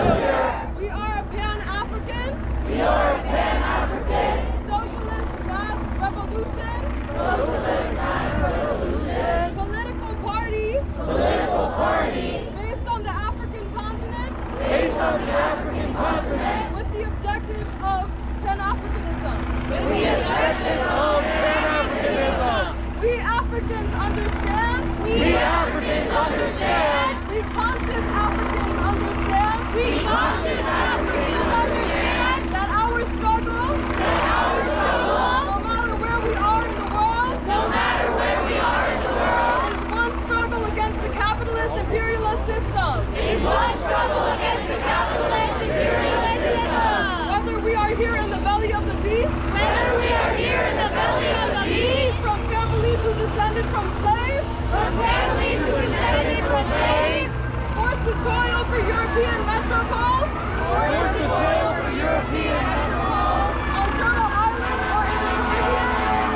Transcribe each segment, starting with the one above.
We are a Pan-African. We are a Pan-African. Socialist mass revolution. Socialist mass revolution. Political party. Political party. Based on the African continent. Based on the African continent. With the objective of Pan-Africanism. With the objective of Pan-Africanism. We Africans understand. We Africans understand. We conscious Africans understand. We conscious Africans understand. That our struggle. That our struggle. No matter where we are in the world. No matter where we are in the world. Is one struggle against the capitalist imperialist system. Is one struggle against the capitalist imperialist system. Whether we are here in the belly of the beast. Whether we are here in the belly of the beast. From families who descended from slaves. From families who descended from slaves. Forced to toil for European metropoles. Forced to toil for European metropoles. On Turtle Island or in the Caribbean.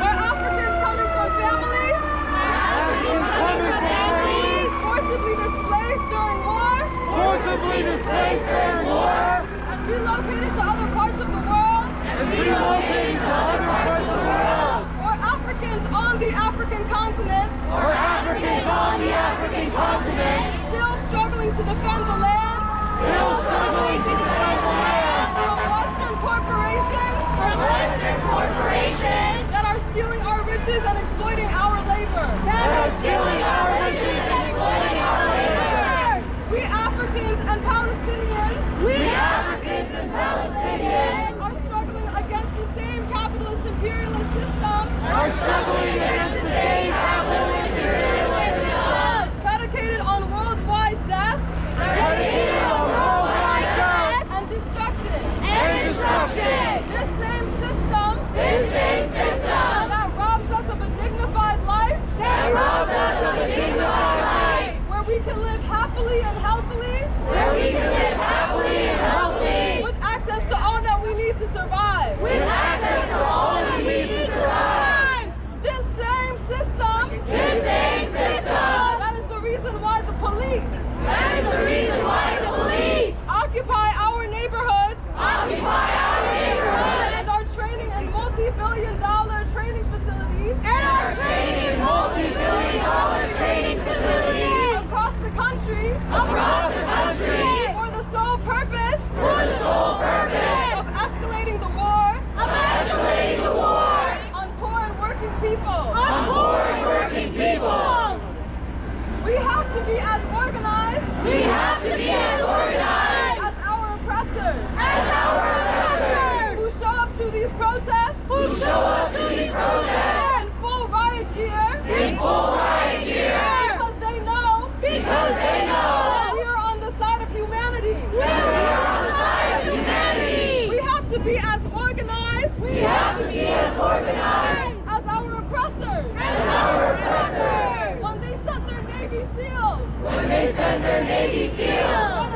Where Africans coming from families. Africans coming from families. Forcibly displaced during war. Forcibly displaced during war. And relocated to other parts of the world. And relocated to other parts of the world. Or Africans on the African continent. Or Africans on the African continent. Still struggling to defend the land. Still struggling to defend the land. From Western corporations. From Western corporations. That are stealing our riches and exploiting our labor. That are stealing our riches and exploiting our labor. We Africans and Palestinians. We Africans and Palestinians. Are struggling against the same capitalist imperialist system. Are struggling against the same capitalist imperialist system. Predicated on worldwide death. Predicated on worldwide death. And destruction. And destruction. This same system. This same system. That robs us of a dignified life. That robs us of a dignified life. Where we can live happily and healthily. Where we can live happily and healthy. With access to all that we need to survive. With access to all we need to survive. This same system. This same system. That is the reason why the police. That is the reason why the police occupy our neighborhoods. Occupy our neighborhoods. And are training in multi-billion-dollar training facilities. And are training in multi-billion-dollar training facilities. Across the country. Across the country. For the sole purpose. For the sole purpose. Of escalating the war. Of escalating the war. On poor and working people. On poor and working people. We have to be as organized. We have to be as organized. As our oppressors. As our oppressors. Who show up to these protests. Who show up to these protests. In full riot gear. In full riot gear. Because they know. Because they know. That we are on the side of humanity. That we are on the side of humanity. We have to be as organized. We have to be as organized. As our oppressors. As our oppressors. When they sent their Navy SEALs. When they sent their Navy SEALs.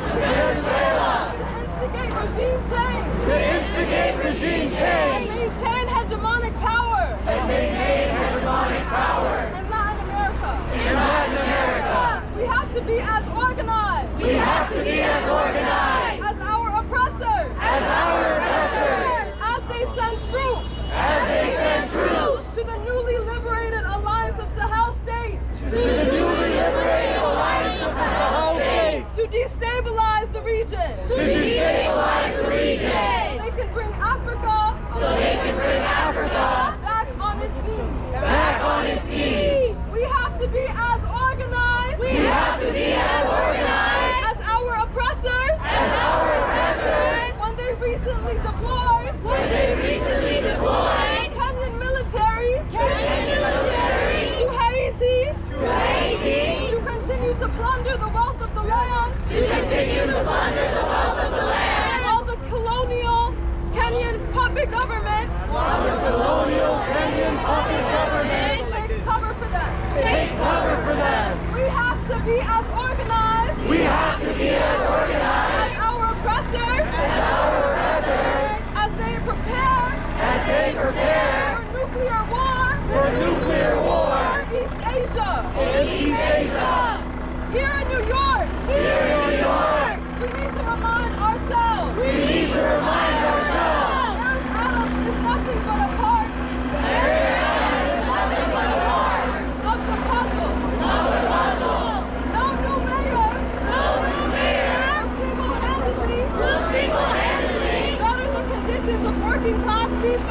To Venezuela. To instigate regime change. To instigate regime change. And maintain hegemonic power. And maintain hegemonic power. In Latin America. In Latin America. We have to be as organized. We have to be as organized. As our oppressors. As our oppressors. As they send troops. As they send troops. To the newly liberated Alliance of Sahel States. To the newly liberated Alliance of Sahel States. To destabilize the region. To destabilize the region. So they can bring Africa. So they can bring Africa. Back on its knees. Back on its knees. We have to be as organized. We have to be as organized. As our oppressors. As our oppressors. When they recently deployed. When they recently deployed. Kenyan military. Kenyan military. To Haiti. To Haiti. To continue to plunder the wealth of the land. To continue to plunder the wealth of the land. While the colonial Kenyan puppet government. While the colonial Kenyan puppet government. Takes cover for them. Takes cover for them. We have to be as organized. We have to be as organized. As our oppressors. As our oppressors. As they prepare. As they prepare. For nuclear war. For nuclear war. In East Asia. In East Asia.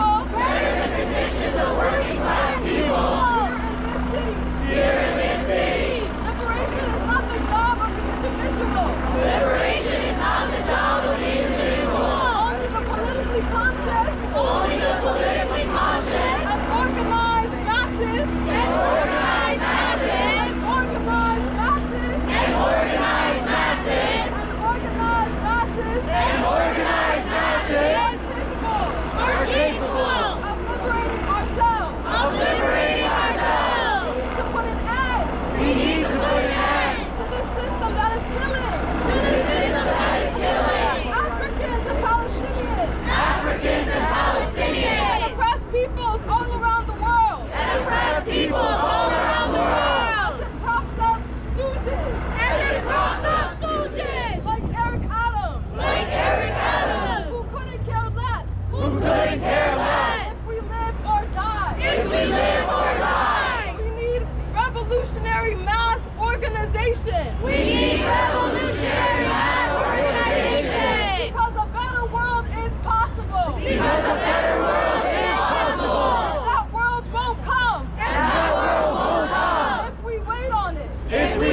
people. Better the conditions of working class people. Here in this city. Liberation is not the job of the individual. Liberation is not the job of the individual. Only the politically conscious. Only the politically conscious. And organized masses. And organized masses. And organized masses. And organized masses. And organized masses. And organized masses. Are capable of liberating ourselves. Of liberating ourselves. We need to put an end. We need to put an end To this system that is killing. to this system that is killing Africans and Palestinians. Africans and And Palestinians oppressed peoples all around the world. and oppressed peoples all around the world. As it props up stooges. As it props up stooges Like Eric Adams. like Eric Adams, Who couldn't care less. who couldn't care less If we live or die. if we live or die. We need revolutionary mass organization. We need revolutionary mass organization Because a better world is possible. because a better world is possible. That world won't come And that world won't come if we wait on it. if we